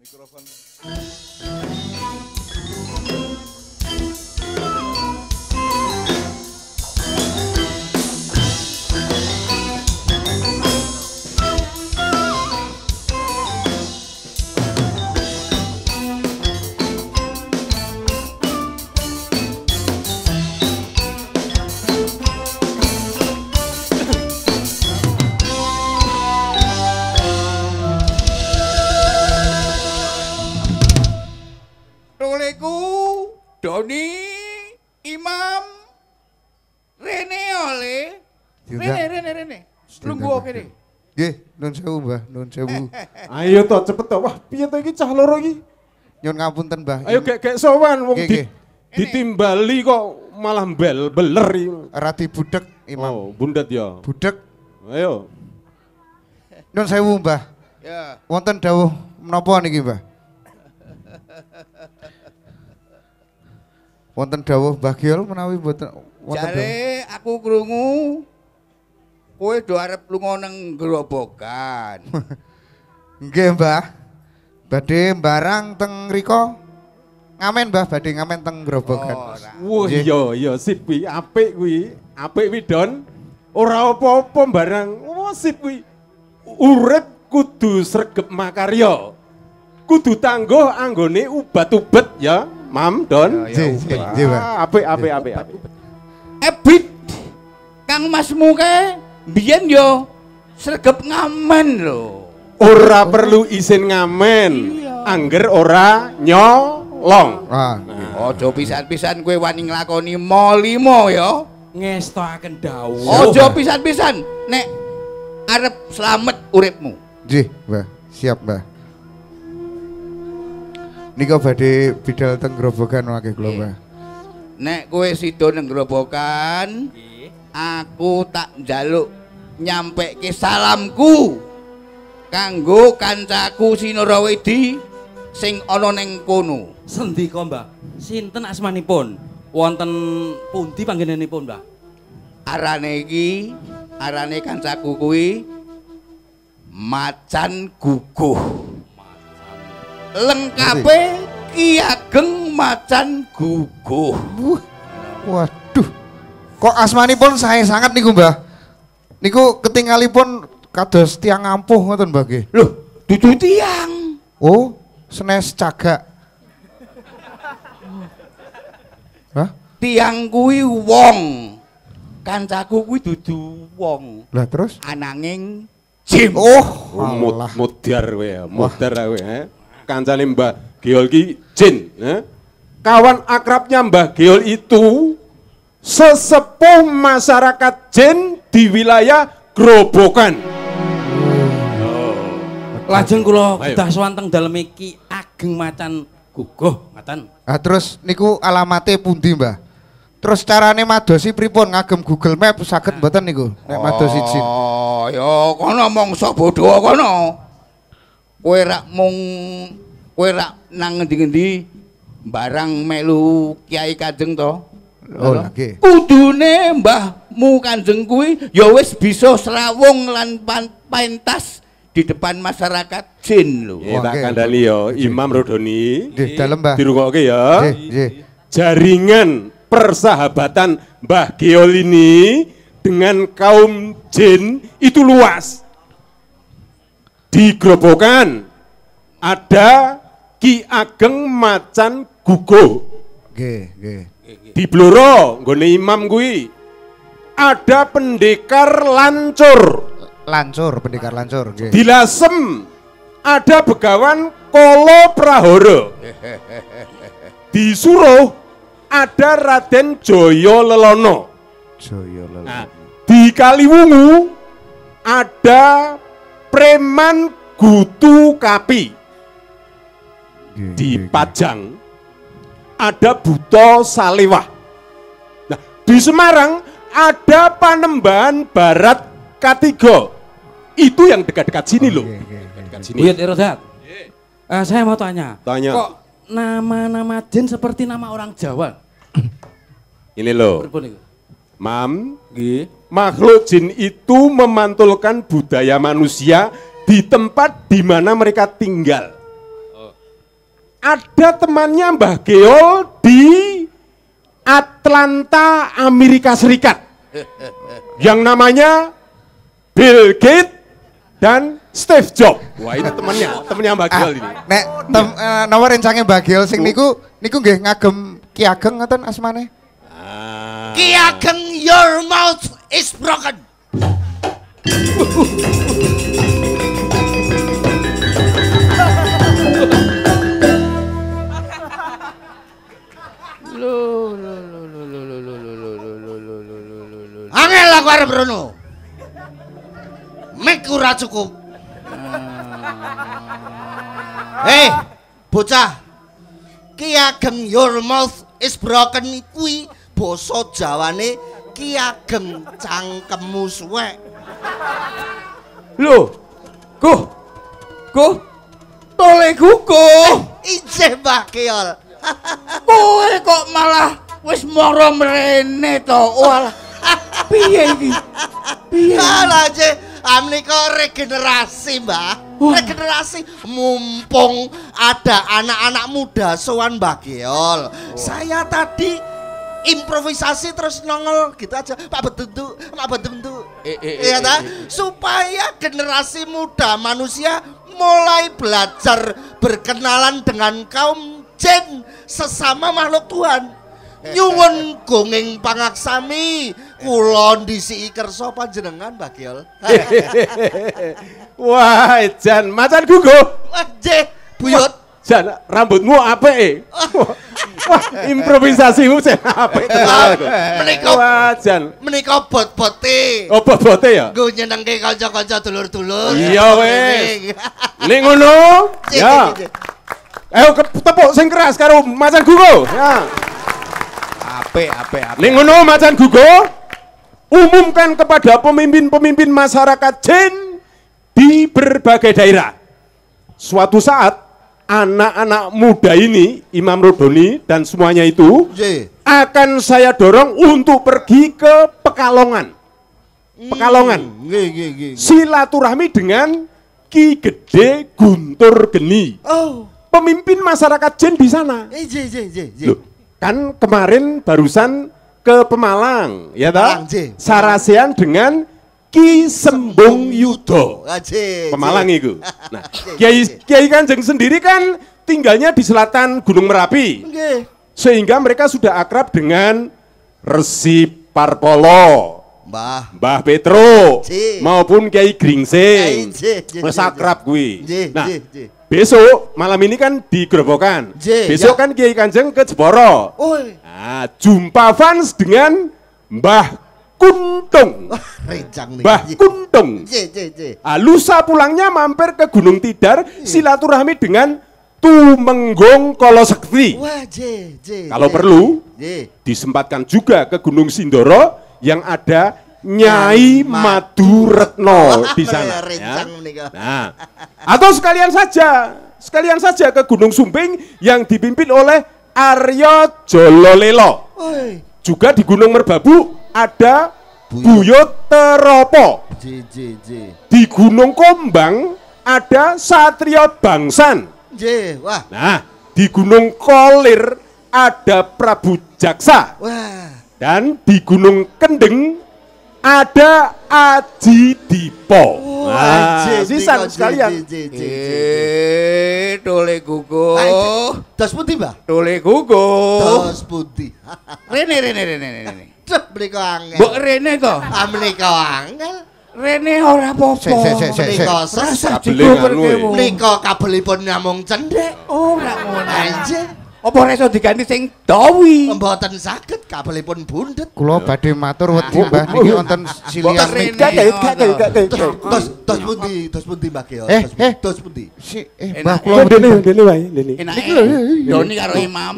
Mikrofon. Doni, Imam, Rene oleh, Rene, tunggu oke deh. Nggih, nun sewu Mbah, nun sewu. Ayo toh cepet toh. Wah, piye to iki cah loro iki? Nyun ngapunten Mbah. Ayo gek sowan wong Nggih, nggih. ditimbali kok malah beler iki. Rati budek Imam. Oh, bundet ya. Budek. Ayo. Nun sewu Mbah. Ya. Wonten dawuh menapa niki Mbah? Wonten dawuh Mbah Giol menawi mboten wonten dawuh. Jare aku krungu kowe do arep lunga nang gerobokan. Nggih Mbah. Badhe mbarang teng riko. Ngamen Mbah, badhe ngamen teng gerobokan. Wah, iya sip kuwi, apik kuwi. Apik kuwi Don. Ora apa-apa barang. Wah, sip kuwi. Urip kudu sregep makarya. Kudu tangguh anggone ubat-ubet ya, Mam Don. Nggih, Mbah. Apik. Ebit Kang Masmu kae biyen yo sregep ngamen lho. Ora perlu izin ngamen. Angger ora nyolong. Ah, Aja pisan-pisan kowe wani nglakoni molimo ya. Ngestoaken dawuh. Aja pisan-pisan nek arep slamet uripmu. nggih, Mbah. Siap, Mbah. Nika badhe bidal teng gerobokan wae kula, Mbah. Nek kowe sida nang gerobokan, aku tak njaluk nyampekke salamku kanggo kancaku Sinarawidi sing ana ning kono. Sendika, Mbah? Sinten asmanipun? Wonten pundi panggenanipun, Mbah? Arane iki, arane kancaku kuwi Macan Guguh. Lengkape Ki Ageng Macan Guguh. Waduh. Kok asmanipun sae sangat niku, Mbah? Niku ketingalipun kados tiang ampuh ngoten, Mbah nggih. Loh, dudu tiang. Oh, senes cagak. Hah? Tiang kuwi wong. Kancaku kuwi dudu wong. Lah terus? Ananging jim. Oh, alah. Mudar kowe ya, mudar kowe Kancane Mbah Giol ki jin, Kawan akrabnya Mbah Giol itu sesepuh masyarakat jin di wilayah Grobogan. Lajeng kula Ayo. kedah swanteng dalem Ki Ageng Macan Guguh, ngaten. Ah terus niku alamate pundi, Mbah? Terus carane madosi pripun ngagem Google Map saged mboten niku nek madosi jin? Oh, ya kono mongso bodho kono. Kowe rak nang ngendi-ngendi barang melu Kiai Kanjeng to. Oh, nggih. Kudune mbahmu Kanjeng kuwi ya wis bisa srawung lan pentas di depan masyarakat jin lho. Tak Oke. kandhani ya, Imam Rodoni. Nggih, dalem, Mbah. Dirungokke ya. Nggih, nggih. Jaringan persahabatan Mbah Giol ini dengan kaum jin itu luas. Di Grobogan ada Ki Ageng Macan Guguh. Nggih, nggih. Di Blora nggone imam kuwi ada pendekar lancur. Lancur, pendekar lancur, nggih. Di Lasem ada begawan Kolo Prahara. Di Suruh ada Raden Jaya Lelono. Jaya lele. Nah, di Kaliwungu ada Preman Gutu Kapi. Nggih, Di nggih, nggih. Pajang ada Buto Salewah. Nah, di Semarang ada Panembahan Barat K3. Itu yang dekat-dekat sini loh. Nggih, nggih, nggih. Dekat sini. Buyut Erodat. Saya mau tanya. Tanya. Kok nama-nama jin seperti nama orang Jawa? Ini loh, Pripun niku? Mam, Nggih. makhluk jin itu memantulkan budaya manusia di tempat di mana mereka tinggal. ada temannya Mbah Geol di Atlanta, Amerika Serikat. Yang namanya Bill Gates dan Steve Jobs. Wah, ini temannya Mbah Geol ini. Nek nomor rencangnya Mbah Geol sing niku nggih ngagem Ki Ageng ngoten asmane. Ki Ageng, your mouth is broken. Angel aku arep rono. Mek ora cukup. Hei, bocah. Ki Ageng your mouth is broken kuwi basa Jawane Ki Ageng cangkemmu suwek. Lho. Ku. Tole kuku. Ije Mbah Geol. Kowe kok malah wis mara mrene to. Walah. Piye iki? Piye? Alah je, amnika regenerasi, Mbah. Regenerasi mumpung ada anak-anak muda sowan Mbah Geol. Saya tadi improvisasi terus nongol gitu aja. Pak Betuntu. Iya ta? Supaya generasi muda manusia mulai belajar berkenalan dengan kaum jin sesama makhluk Tuhan. Nyuwun gonging pangaksami kula ndisiki kersa panjenengan Mbah Geol. Wah, Jan, macan guguh. Wah, je, buyut. Jan, rambutmu apik. Wah, improvisasimu jan apik tenan. Menika Wah, Jan. menika bot-bote. Oh, bote ya? Nggo nyenengke kanca-kanca dulur-dulur. Iya wes. Nek ngono, ya. Ayo tepuk sing keras karo macan guguh. Ya. Apik. Nek ngono macan guguh, umumkan kepada pemimpin-pemimpin masyarakat jin di berbagai daerah. Suatu saat anak-anak muda ini, Imam Rodoni dan semuanya itu akan saya dorong untuk pergi ke Pekalongan. Silaturahmi dengan Ki Gede Guntur Geni. Oh, Pemimpin masyarakat jin di sana. Loh, kan kemarin barusan ke Pemalang, ya Pemalang, ta? Sarasean dengan Ki Sembung Yudo. Pemalang itu. Nah, Kiai Kanjeng sendiri kan tinggalnya di selatan Gunung Merapi. Sehingga mereka sudah akrab dengan Resi Parpolo, Mbah Petro, maupun Kiai Gringsing. Wes akrab kuwi. Nah, besok malam ini kan di Grobogan. Besok kan Kiai Kanjeng ke Jeporo. Nah, jumpa fans dengan Mbah Kuntung. Mbah Kuntung. Lusa pulangnya mampir ke Gunung Tidar, silaturahmi dengan Tumenggong Kolosekti. Kalau perlu, disempatkan juga ke Gunung Sindoro yang ada Nyai Maduretno di sana. Ya. Nah, atau sekalian saja ke Gunung Sumbing yang dipimpin oleh Aryo Jololelo. Juga di Gunung Merbabu ada Buyut Teropo. Di Gunung Kombang ada Satrio Bangsan. Nah, di Gunung Kolir ada Prabu Jaksa. Dan di Gunung Kendeng ada Aji Dipo. Sisan sekalian. Tole gugu. Das pundi, Mbah? Tole gugu. Das pundi. Rene. Duh, mriko angel. Mbok Rene kok. Mriko angel. Rene ora apa-apa. Mriko Rasa Kabelin anu, dikumpulke. mriko kabelipun namung cendhek. Ora ngono. Anjir. Apa ora iso diganti sing dawi? Mboten saged kabelipun bundet. Kula badhe matur wedi Mbah niki wonten silian Rene. Dos pundi Mbah Geol? Dos pundi? Mbah Enak. kula Dene wae, Dene. Enake. Doni karo Imam.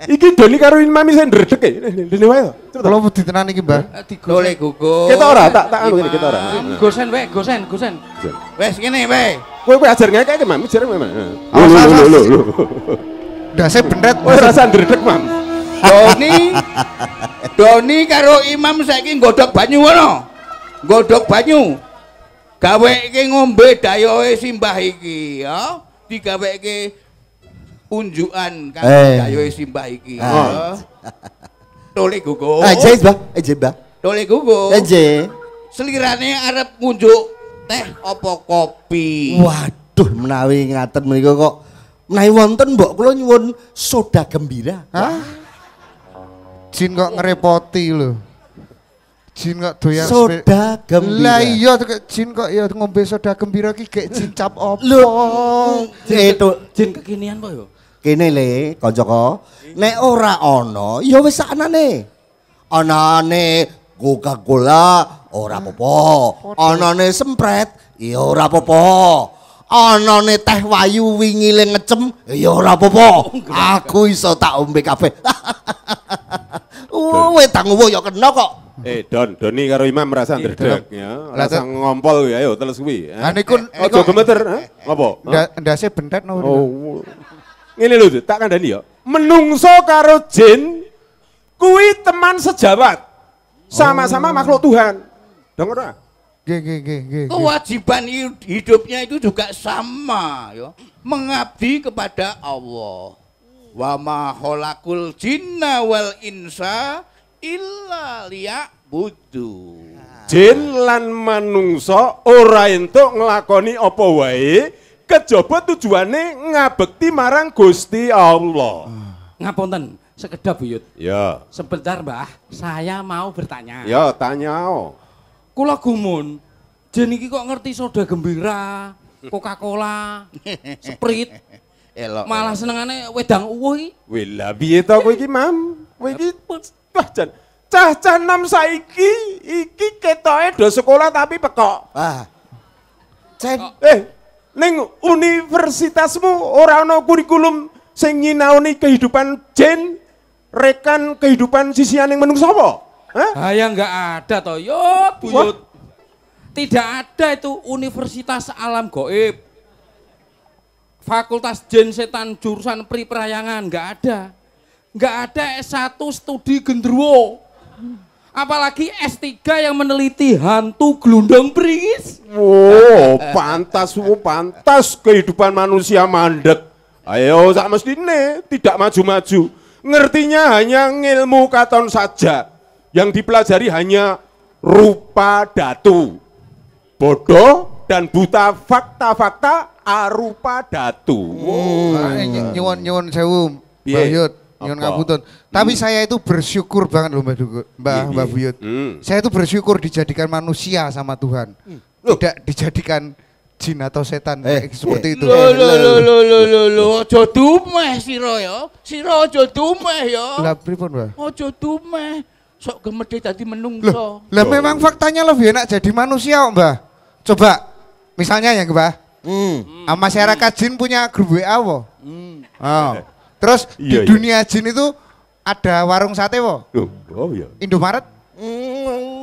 Iki Doni karo Imam sing ndredeg e. Dene wae. kula wedi tenan iki Mbah. Tole gugu. Kita ora tak anu ngene kita ora. Gosen wae, gosen. Wes ngene wae. Kowe ajar ngekek Mam, ajar Mam. Lho. Dase bendret. Wes rasa ndredeg Mam. Doni karo Imam saiki nggodhog banyu ngono. Nggodhog banyu. Gaweke ngombe dayoe simbah iki, ya. Digaweke unjukan kang Eh. gayo simbah iki. Ah. Tole gugu. Aja Mbah, aja Mbah. Tole gugu. Aja. Selirane arep ngunjuk teh apa kopi. Waduh, menawi ngaten menika kok menawi wonten mbok kula nyuwun soda gembira. Hah? Jin kok ngerepoti lho. Jin kok doyan Soda gembira. Lah iya Jin kok ya ngombe soda gembira ki gek jin cap opo. Lho, itu Jin kekinian kok yo. kene le kancaku. Nek ora ana, ya wis saknane. Anane Coca-Cola ora apa-apa. Anane Sprite ya ora apa-apa. Anane teh wayu wingi le ngecem ya ora apa-apa. Aku iso tak ombe kabeh. Wedang uwo ya kena kok. Doni karo Imam merasa ndredeg ya. Rasa ngompol ya ayo teles kuwi. Ha niku Aja gemeter, ha? Ngopo? ndase bentet no. Oh. Ngene lho, tak kandhani ya. Menungso karo jin kuwi teman sejawat. Sama-sama makhluk Tuhan. Denger ora? Nggih. Kewajiban hidupnya itu juga sama ya. Mengabdi kepada Allah. Wa ma khalaqul jinna wal insa illa liya'budu. Jin lan manungsa ora entuk nglakoni apa wae kejaba tujuane ngabekti marang Gusti Allah. Ngapunten, sekedap Buyut. Ya, Sebentar Mbah, saya mau bertanya. ya tanya. Kula gumun, Jin iki kok ngerti soda gembira, Coca-Cola, Sprite, Elok. malah senengane wedang uwuh iki. Wih lah piye to kowe iki, Mam? Kowe iki wah jan cah-cah nom saiki iki ketoke do sekolah tapi pekok. Ah. Cen, Ning universitasmu ora ana kurikulum sing nyinaoni kehidupan jin, rekan kehidupan sisianing menungso apa? Hah? Ya enggak ada toh, yo Buyut. Tidak ada itu Universitas Alam Gaib. Fakultas Jin Setan jurusan Priperayangan, enggak ada. Enggak ada S1 studi genderuwo. Apalagi S3 yang meneliti hantu gelundung pringis. Oh, pantas kehidupan manusia mandek. Ayo sak mestine tidak maju-maju. Ngertinya hanya ngilmu katon saja. Yang dipelajari hanya rupa datu. Bodoh dan buta fakta-fakta arupa datu. Nyuwun sewu Piye? Mbah Yud, nyuwun Apa? ngapunten. Tapi saya itu bersyukur banget loh Mbah Buyut. Saya itu bersyukur dijadikan manusia sama Tuhan. Tidak dijadikan jin atau setan kayak seperti itu. Lo, aja dumeh sira ya. Sira aja dumeh ya. Lah pripun, Mbah? Aja dumeh. Sok gemede dadi Loh, menungso. lah memang faktanya lebih enak jadi manusia kok, Mbah. Coba misalnya ya, Mbah. Masyarakat jin punya grup WA wo. Oh. Terus di Iya. dunia jin itu ada warung sate wo. Oh iya. Indomaret,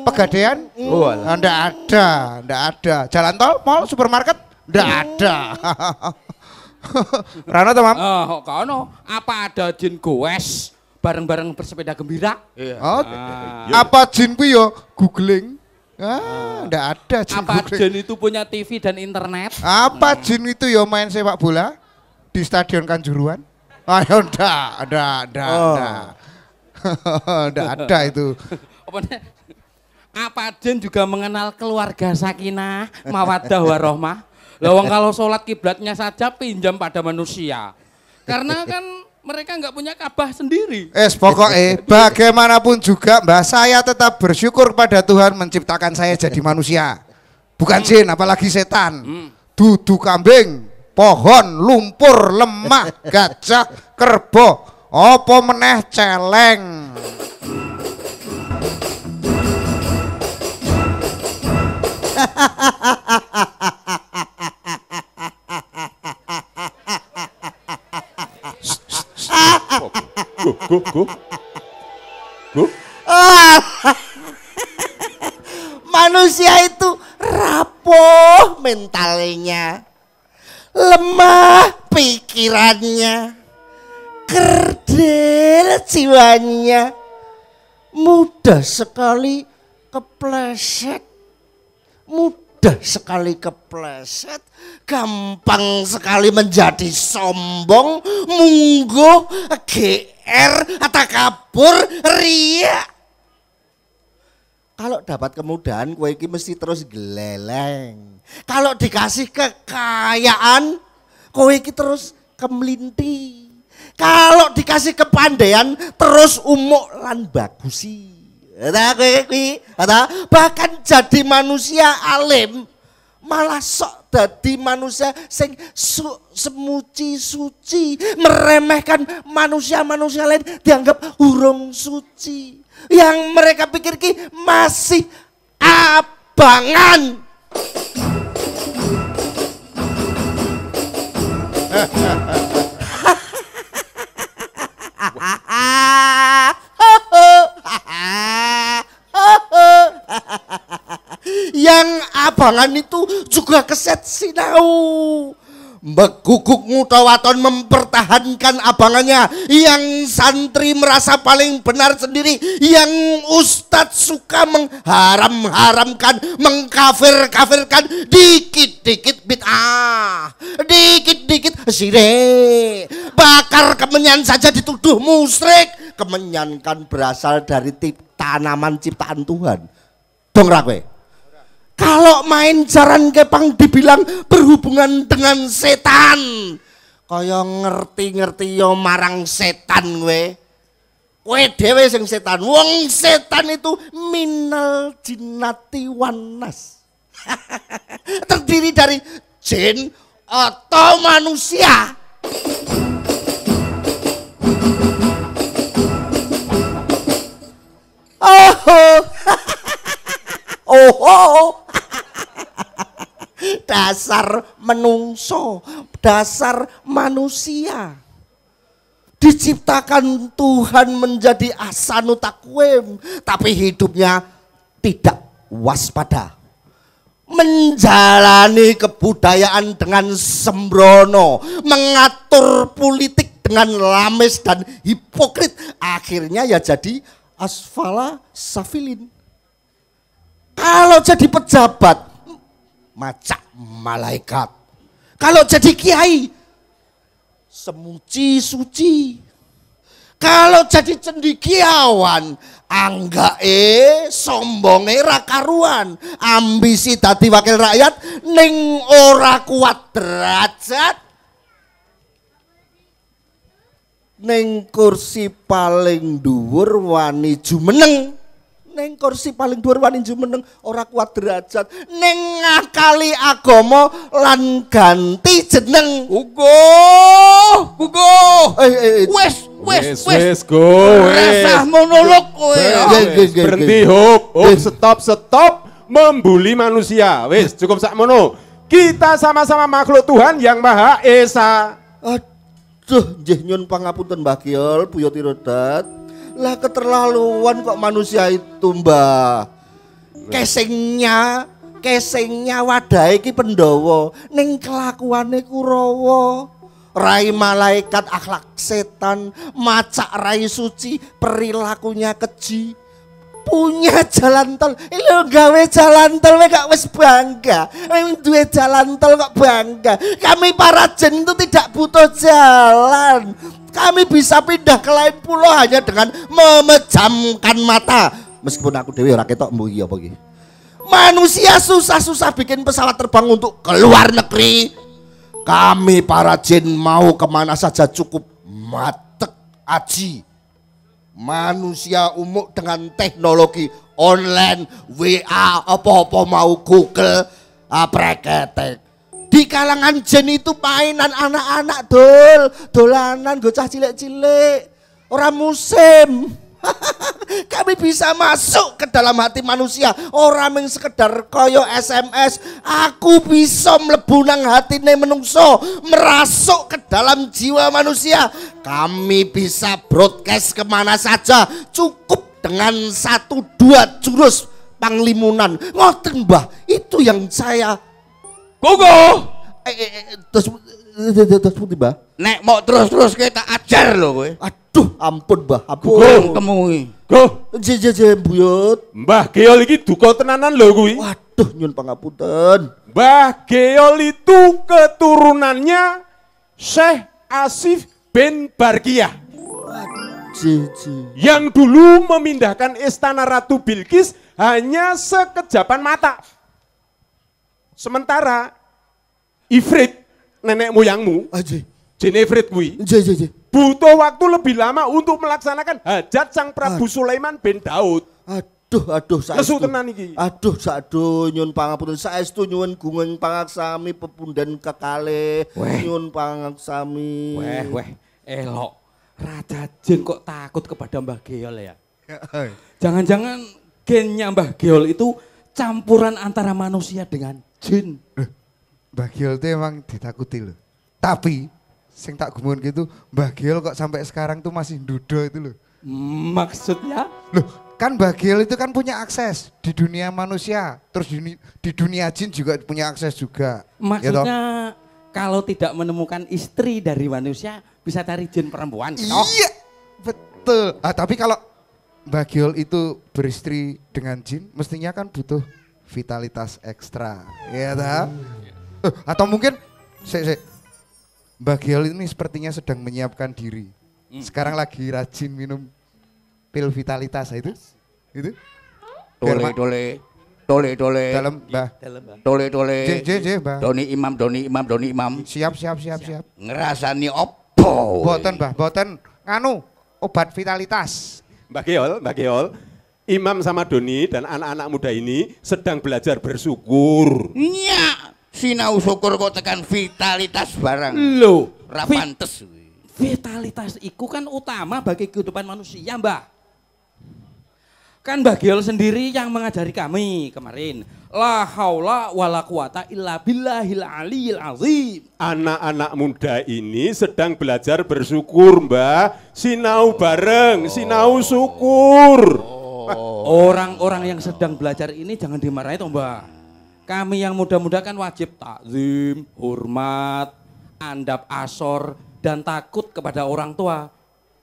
Pegadaian, ndak ada. Jalan tol, mall, supermarket, ndak ada. Rano tuh, Mam? Oh, kono. Apa ada jin goes bareng-bareng bersepeda gembira? Oh, apa jin ku yo googling? Ndak ada jin Apa googling. jin itu punya TV dan internet? Apa jin itu yo main sepak bola di Stadion Kanjuruhan? Ayo ndak. Ndak ada itu. Apa jin juga mengenal keluarga sakinah, mawaddah warohmah? Lawang kalau sholat kiblatnya saja pinjam pada manusia. Karena kan mereka nggak punya Ka'bah sendiri. Pokoknya bagaimanapun juga Mbak, saya tetap bersyukur pada Tuhan menciptakan saya jadi manusia. Bukan jin, apalagi setan. Dudu kambing, pohon, lumpur, lemah, gajah, kerbau, apa meneh celeng. Go. manusia itu rapuh mentalnya, lemah pikirannya, kerdil jiwanya, mudah sekali kepleset, mudah mudah sekali kepleset, gampang sekali menjadi sombong, mungguh, GR, takabur, riya. Kalau dapat kemudahan, kowe iki mesti terus geleleng. Kalau dikasih kekayaan, kowe iki terus kemelinti. Kalau dikasih kepandaian, terus umuk lan bagusi. Bahkan jadi manusia alim, malah sok dadi manusia sing semuci suci, meremehkan manusia-manusia lain dianggap urung suci. Yang mereka pikir ki masih abangan. Yang abangan itu juga keset sinau. Beguguk mutawaton mempertahankan abangannya. Yang santri merasa paling benar sendiri. Yang ustadz suka mengharam-haramkan, mengkafir-kafirkan. Dikit-dikit bid'ah, dikit-dikit syirik. Bakar kemenyan saja dituduh musyrik. Kemenyan kan berasal dari tanaman ciptaan Tuhan. Dong rakwe. Kalau main jaran kepang dibilang berhubungan dengan setan, kaya ngerti-ngerti yo marang setan we. Kowe dhewe sing setan. Wong setan itu minal jinnati wan nas. Terdiri dari jin atau manusia. Oh. Dasar menungso, dasar manusia. Diciptakan Tuhan menjadi ahsanu taqwim, tapi hidupnya tidak waspada. Menjalani kebudayaan dengan sembrono, mengatur politik dengan lames dan hipokrit. Akhirnya ya jadi asfala safilin. Kalau jadi pejabat, macak malaikat. Kalau jadi kiai, semuci suci. Kalau jadi cendekiawan, anggae sombonge ra karuan. Ambisi dadi wakil rakyat ning ora kuat derajat. Ning kursi paling dhuwur wani jumeneng. Neng kursi paling dhuwur wani jumeneng ora kuat derajat. Neng ngakali agama lan ganti jeneng. Wes go. Rasah monolog kowe. Berhenti hop, stop membuli manusia. Wes cukup sakmono. Kita sama-sama makhluk Tuhan yang Maha Esa. Aduh, nggih nyun pangapunten Mbah Kiol, Buya Tirodat. Lah keterlaluan kok manusia itu Mbah. Kesengnya wadahe iki Pandhawa, ning kelakuane Kurawa. Rai malaikat akhlak setan, macak rai suci perilakunya keji. Punya jalan tol, lho gawe jalan tol gak wis bangga. Duwe jalan tol kok bangga. Kami para jin itu tidak butuh jalan. Kami bisa pindah ke lain pulau hanya dengan memejamkan mata. Meskipun aku dewe ora ketok mbuh iya apa iki. Manusia susah-susah bikin pesawat terbang untuk ke luar negeri. Kami para jin mau kemana saja cukup matek aji. Manusia umum dengan teknologi online, WA, apa-apa mau Google, preketek. Di kalangan jin itu mainan anak-anak dolanan gocah cilik-cilik. Orang musim. Kami bisa masuk ke dalam hati manusia. Orang yang sekedar koyo SMS. Aku bisa mlebu nang hatine menungso, merasuk ke dalam jiwa manusia. Kami bisa broadcast kemana saja, cukup dengan 1-2 jurus panglimunan. Ngoten Mbah, itu yang saya terus putih Mbah. Nek mau terus kita ajar lho kowe. Aduh, ampun Mbah, ampun. Temui. Go. Buyut. Mbah Geol iki duka tenanan lho kuwi. Waduh. Aduh nyun pangapunten. Mbah Geol itu keturunannya Syekh Asif bin Barkiyah. Yang dulu memindahkan istana Ratu Bilqis hanya sekejapan mata. Sementara Ifrit, nenek moyangmu, jin Ifrit kuwi, butuh waktu lebih lama untuk melaksanakan hajat sang Prabu Sulaiman bin Daud. Aduh Lesu tenan iki. Aduh nyun pangapunten saestu nyuwun gunging pangaksami pepundhen kekalih nyun pangaksami. Weh, elok. Raja Jin kok takut kepada Mbah Geol ya? Jangan-jangan gennya Mbah Geol itu campuran antara manusia dengan jin. Mbah Geol itu emang ditakuti loh. Tapi sing tak gumun gitu, Mbah Geol kok sampai sekarang tuh masih dudo itu loh. Maksudnya? Loh, kan Mbah Geol itu kan punya akses di dunia manusia, terus di dunia jin juga punya akses juga. Maksudnya kalau tidak menemukan istri dari manusia bisa cari jin perempuan. Iya, betul. Tapi kalau Mbah Geol itu beristri dengan jin, mestinya kan butuh vitalitas ekstra, ya tak? Atau mungkin Mbah Geol ini sepertinya sedang menyiapkan diri. Sekarang lagi rajin minum pil vitalitas itu. Tole dalam Mbah. Tole Mbah. Doni imam. Siap. Ngerasani opo? Boten nganu obat vitalitas. Mbah Geol, Imam sama Doni dan anak-anak muda ini sedang belajar bersyukur. Nya, sinau syukur kok tekan vitalitas barang. Loh, Ra pantes. vitalitas itu kan utama bagi kehidupan manusia, Mbah. Kan Mbah Geol sendiri yang mengajari kami kemarin. La haula wala quwata illa billahil aliyil azim. Anak-anak muda ini sedang belajar bersyukur, Mbah. Sinau bareng, sinau syukur. Orang-orang yang sedang belajar ini jangan dimarahi toh, Mbah. Kami yang muda-muda kan wajib takzim, hormat, andap asor, dan takut kepada orang tua.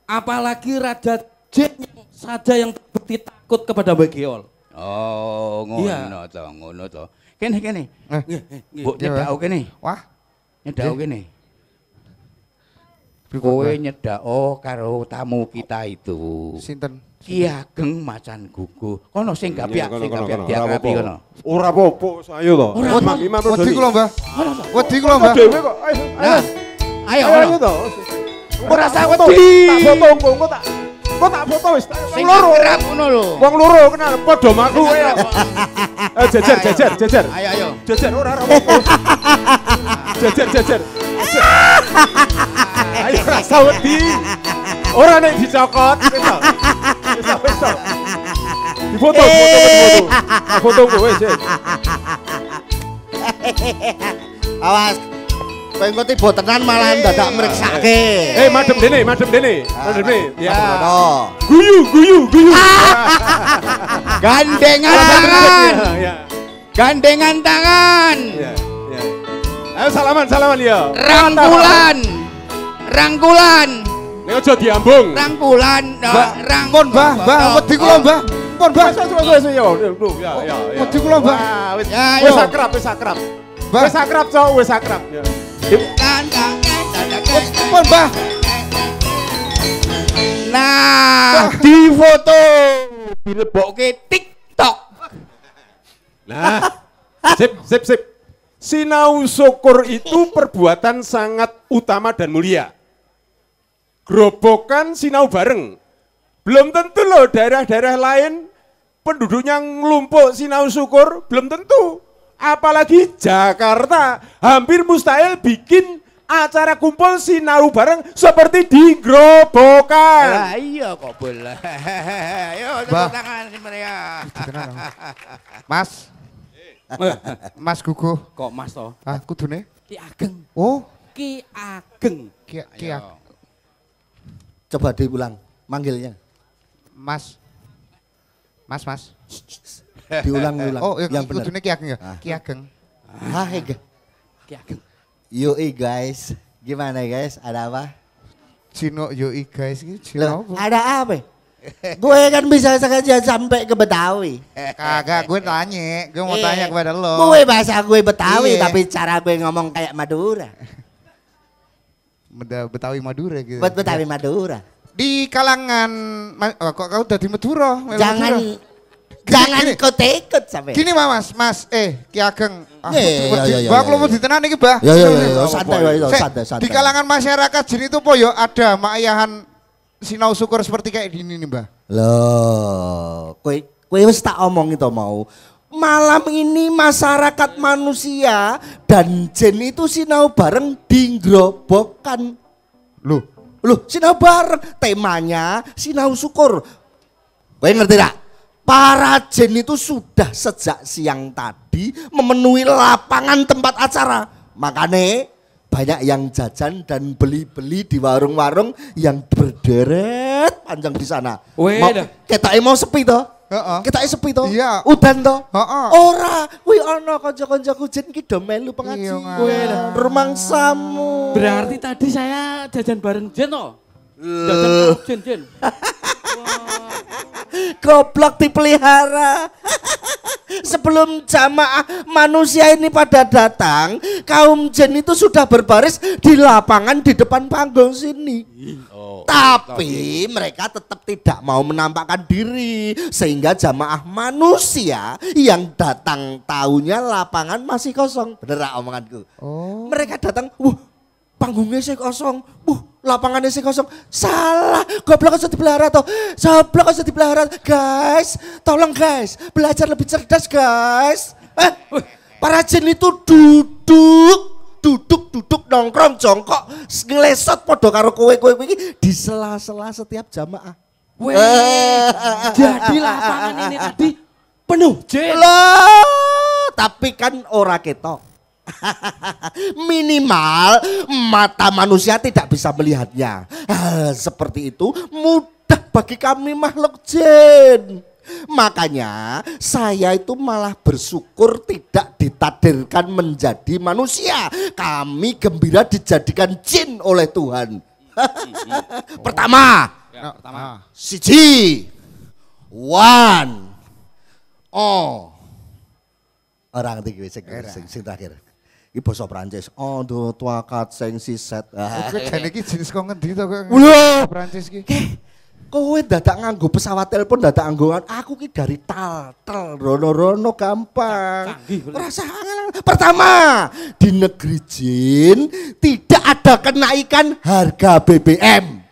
Apalagi Raja Jin saja yang terbukti takut kepada Mbah Geol. Oh, ngono to. Kene. Mbok nyedhak kene. Wah, Nyedhak kene. Kowe nyedhak karo tamu kita itu. sinten? Ki Ageng Macan Gugu. Kono sing gapiak diakrabi kono. Ora apa-apa, sayo to. Imam Wedi kula, Mbah. Wedi kula, Mbah. Dhewe kok. Ayo to. Ora usah wedi. Tak foto engko tak. Kok tak foto wis. Sing kerap ngono lho. Wong loro kenal padha maku ya. Jejer. Ayo. Jejer ora apa-apa. Jejer. Ayo rasa wedi. Ora nek dicokot gitu. Wis. Difoto. Foto gue wis. Awas. Kowe engko tiba tenan malah dadak mriksake. Madem dene. Ya. Guyu. Gandengan tangan. Ya. Gandengan tangan. Ya. Ayo salaman ya. Rangkulan. Nek aja diambung. Rangkulan. Pun, Mbah. Wedi kula, Mbah. Pun, Mbah. Wis ya. Wedi kula, Mbah. Wis Ya, wis ayo. akrab. Mbah. Wis akrab. Ya. Pun, Mbah. Nah, di foto dilebokke TikTok. Nah, sip. Sinau syukur itu perbuatan sangat utama dan mulia. Gerobokan sinau bareng. Belum tentu loh daerah-daerah lain penduduknya ngelumpuk sinau syukur, belum tentu. Apalagi Jakarta, hampir mustahil bikin acara kumpul sinau bareng seperti di Gerobokan. Lah iya kok boleh. Ayo tepuk tangan si Maria. Mas Gugu. Kok Mas toh? Kudune? Ki Ageng. Oh, Ki Ageng. Ki. Coba diulang manggilnya. Mas. Diulang. Oh, yang benar. kudune Ki Ageng ya? Ki Ageng. Hai Ki Ageng. Yoi guys. Gimana guys? Ada apa? Cino yoi guys iki Loh, Cino. ada apa? Gue kan bisa saja sampai ke Betawi. Kagak, gue mau tanya kepada lo. Gue bahasa gue Betawi Iya. tapi cara gue ngomong kayak Madura. Betawi Madura gitu. Buat Betawi Madura. Di kalangan kok kau udah di Madura? Jangan Gini. ikut sampai. Gini Mas, Ki Ageng. Iya. Bah kalau mau ditenan iki, Bah. Ya, santai wae, santai. Di kalangan masyarakat jin itu po yo ada maayahan sinau syukur seperti kayak gini nih, Mbah. Loh, kowe wis tak omong itu mau. Malam ini masyarakat manusia dan jin itu sinau bareng di Grobogan. Loh, sinau bareng. Temanya sinau syukur. Kowe ngerti tak? Para jin itu sudah sejak siang tadi memenuhi lapangan tempat acara. Makanya banyak yang jajan dan beli-beli di warung-warung yang berderet panjang di sana. Ketake mau sepi toh? Heeh. Ketake sepi toh? Iya. Udan toh? Heeh. Ora, kuwi ana kanca-kancaku jin ki do melu Iya, pengajian. Rumangsamu. Berarti tadi saya jajan bareng Jen toh? Jajan Jen. Goblok dipelihara. Sebelum jamaah manusia ini pada datang, kaum jin itu sudah berbaris di lapangan di depan panggung sini. Tapi mereka tetap tidak mau menampakkan diri sehingga jamaah manusia yang datang tahunya lapangan masih kosong. Bener gak omonganku? Mereka datang, panggungnya sih kosong, lapangannya sih kosong. Salah, goblok usah dipelihara toh. Goblok usah dipelihara. Guys, tolong guys, belajar lebih cerdas guys. Para jin itu duduk nongkrong jongkok ngelesot podo karo kowe iki di sela-sela setiap jamaah. Jadi lapangan ini tadi penuh jin. Loh, tapi kan ora ketok. Minimal mata manusia tidak bisa melihatnya. Hal seperti itu mudah bagi kami makhluk jin. Makanya saya itu malah bersyukur tidak ditakdirkan menjadi manusia. Kami gembira dijadikan jin oleh Tuhan. Pertama, siji, one, orang tiga sing terakhir. Iki basa Prancis. Do tuakat sing siset. Oke, jane iki jenis kok ngendi to kok? Prancis ki. Kowe dadak nganggo pesawat telepon dadak nganggo aku ki dari Taltel rono-rono gampang. Rasa pertama, di negeri jin tidak ada kenaikan harga BBM.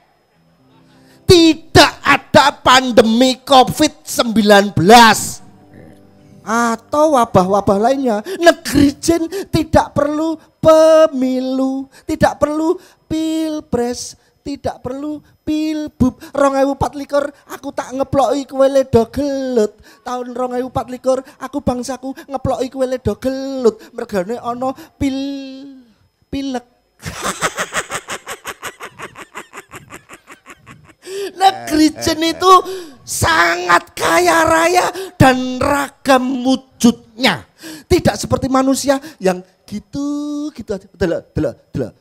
Tidak ada pandemi COVID-19. Atau wabah-wabah lainnya. Negeri jin tidak perlu pemilu, tidak perlu pilpres, tidak perlu pilbub. 2024 aku tak ngeploki kowe ledo gelut. Tahun 2024 aku bangsaku ngeploki kowe ledo gelut. Mergane ana pilek. Negeri jin itu sangat kaya raya dan ragam wujudnya. Tidak seperti manusia yang gitu aja. Delok.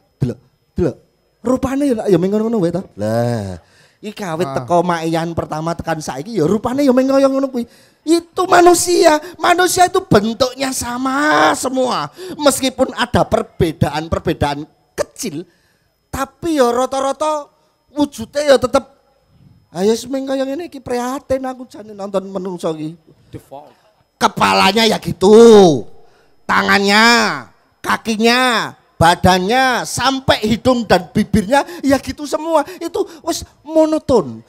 Rupane ya ngono wae to. Lah, iki kawit teko mayan pertama tekan saiki ya rupane ya kaya ngono kuwi. Itu manusia. Manusia itu bentuknya sama semua. Meskipun ada perbedaan kecil, tapi ya rata-rata wujudnya ya tetap ayo semeng kaya ngene iki prihatin aku jane nonton menungso iki. Default. Kepalanya ya gitu. Tangannya, kakinya, badannya, sampai hidung dan bibirnya ya gitu semua. Itu wis monoton.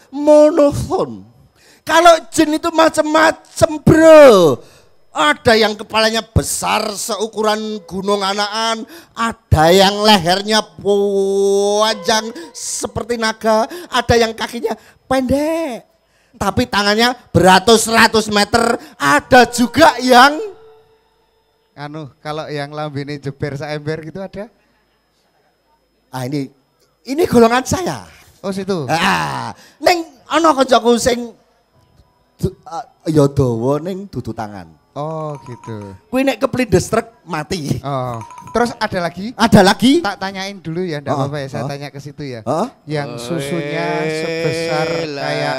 Kalau jin itu macam-macam, Bro. Ada yang kepalanya besar seukuran gunung Anaan, ada yang lehernya panjang seperti naga, ada yang kakinya pendek, tapi tangannya beratus-ratus meter, ada juga yang kalau yang lambene jeber saember gitu ada? Ini golongan saya. Oh situ. Neng ana kancaku sing ya dawa ning dudu tangan. Oh gitu. Kuwi nek keplindes truk mati. Oh. Terus ada lagi? Ada lagi? Tak tanyain dulu ya, enggak apa-apa ya. Saya tanya ke situ ya. Yang susunya sebesar kayak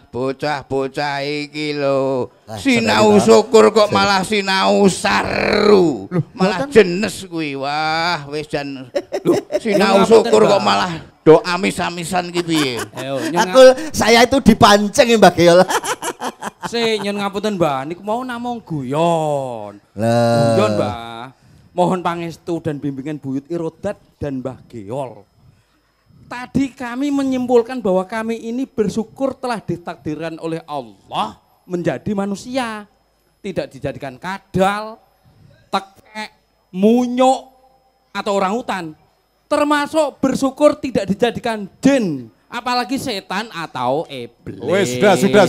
bocah-bocah iki lho. Sinau syukur kok malah sinau saru. Malah jenes kuwi. Wah, wis jan. Sinau syukur kok malah do amis-amisan ki piye? Saya itu dipancing ya Mbak Geol. Nyun ngapunten Mbah, niku mau namung guyon. Guyon Mbah. Mohon pangestu dan bimbingan Buyut Irodat dan Mbah Geol. Tadi kami menyimpulkan bahwa kami ini bersyukur telah ditakdirkan oleh Allah menjadi manusia. Tidak dijadikan kadal, tekek, munyuk, atau orangutan. Termasuk bersyukur tidak dijadikan jin, apalagi setan atau iblis. Wes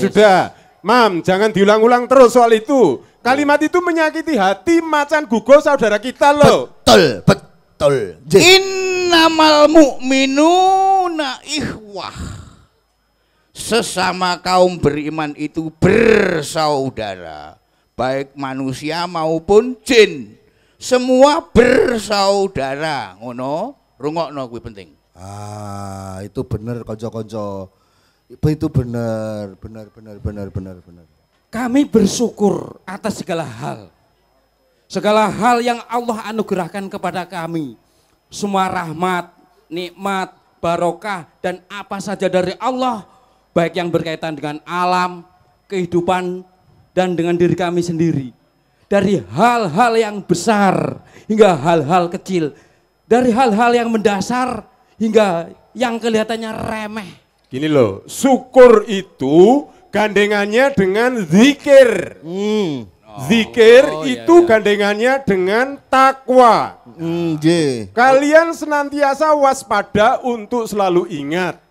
sudah. Mam, jangan diulang-ulang terus soal itu. Kalimat itu menyakiti hati macan gugo saudara kita loh. Betul. Innamal mu'minuna ikhwah. Sesama kaum beriman itu bersaudara. Baik manusia maupun jin. Semua bersaudara. Ngono, rungokno kuwi penting. Itu bener konco-konco. Itu benar. Kami bersyukur atas segala hal. Segala hal yang Allah anugerahkan kepada kami. Semua rahmat, nikmat, barokah, dan apa saja dari Allah. Baik yang berkaitan dengan alam, kehidupan, dan dengan diri kami sendiri. Dari hal-hal yang besar hingga hal-hal kecil. Dari hal-hal yang mendasar hingga yang kelihatannya remeh. Gini loh, syukur itu gandengannya dengan zikir. Zikir itu gandengannya dengan takwa. Kalian senantiasa waspada untuk selalu ingat.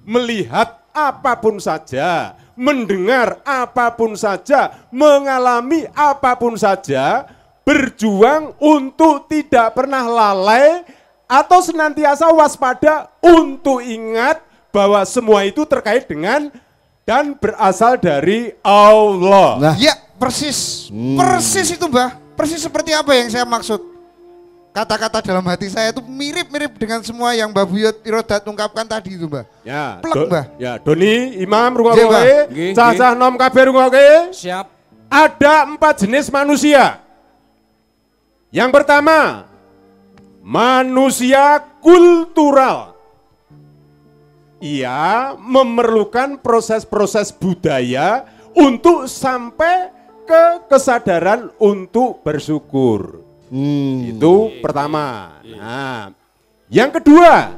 Melihat apapun saja, mendengar apapun saja, mengalami apapun saja, berjuang untuk tidak pernah lalai atau senantiasa waspada untuk ingat bahwa semua itu terkait dengan dan berasal dari Allah. Nah. Ya, persis. Persis itu, Mbah. Persis seperti apa yang saya maksud. Kata-kata dalam hati saya itu mirip-mirip dengan semua yang Mbah Buyut Irodat ungkapkan tadi itu, Mbah. Ya, plek, Mbah. Ya, Doni, Imam rungokke, cacah nom kabeh rungokke. Siap. Ada 4 jenis manusia. Yang pertama, manusia kultural. Ia memerlukan proses-proses budaya untuk sampai ke kesadaran untuk bersyukur. Itu pertama. Nah, yang kedua,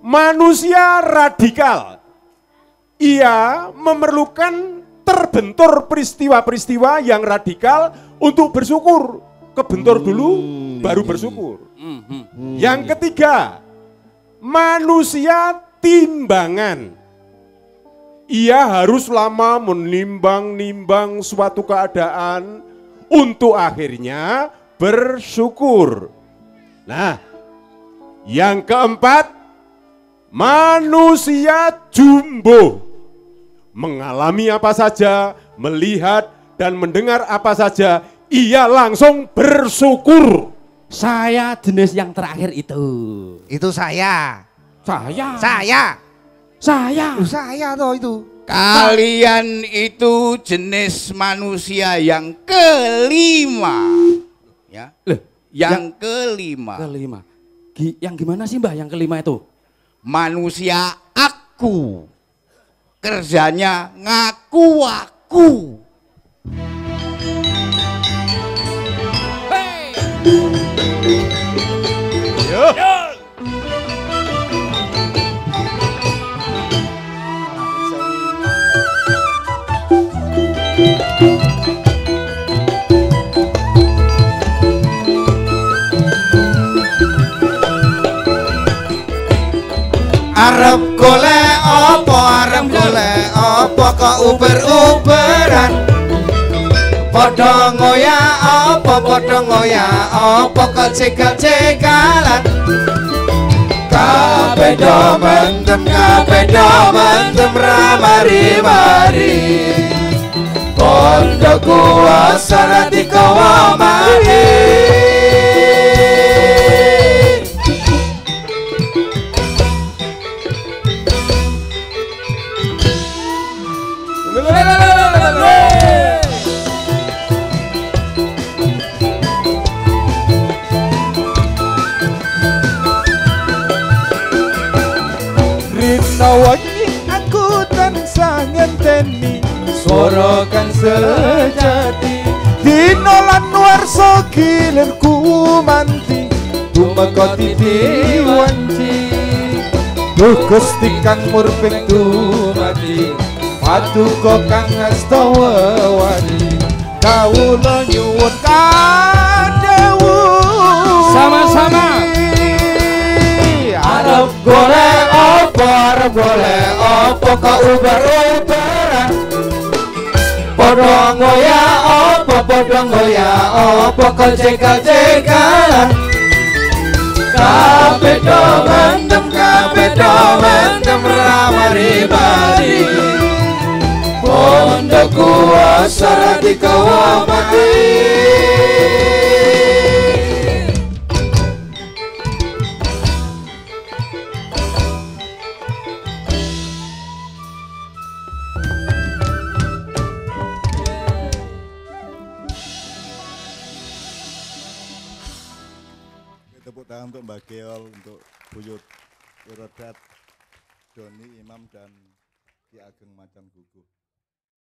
manusia radikal. Ia memerlukan terbentur peristiwa-peristiwa yang radikal untuk bersyukur. Kebentur dulu, baru bersyukur. Yang ketiga, manusia timbangan. Ia harus lama menimbang-nimbang suatu keadaan untuk akhirnya bersyukur. Nah, yang keempat, manusia jumbo. Mengalami apa saja, melihat dan mendengar apa saja, ia langsung bersyukur. Saya jenis yang terakhir itu. Itu saya. Saya toh itu. Kalian itu jenis manusia yang kelima. Ya. Yang kelima. Yang gimana sih Mbah yang kelima itu? Manusia aku. Kerjanya ngaku-aku. Hey. Arep golek apa kok uber-uberan. Padha ngoyak apa kok cegal-cegalan. Kabeh do mendem ramari-mari. Pondokku asara dikawa mati. Rina wengi aku tansah ngenteni swara kang sejati. Dina lan warsa gilirku manti tumeka titi wanci. Duh Gusti kang murping dumati paduka kang asta wewani. Kawula nyuwun kadhawuh Sama-sama. arep golek apa, arep golek apa kok ubar-ubaran. Padha ngoyak apa, padha ngoyak apa kok cegal-cegalan. Kabeh do mendem ramari-mari. Pondokku asara dikawa mati. Tepuk tangan untuk Mbak Geol, untuk Buyut Rodat, Doni Imam dan Ki Ageng Macan Guguh.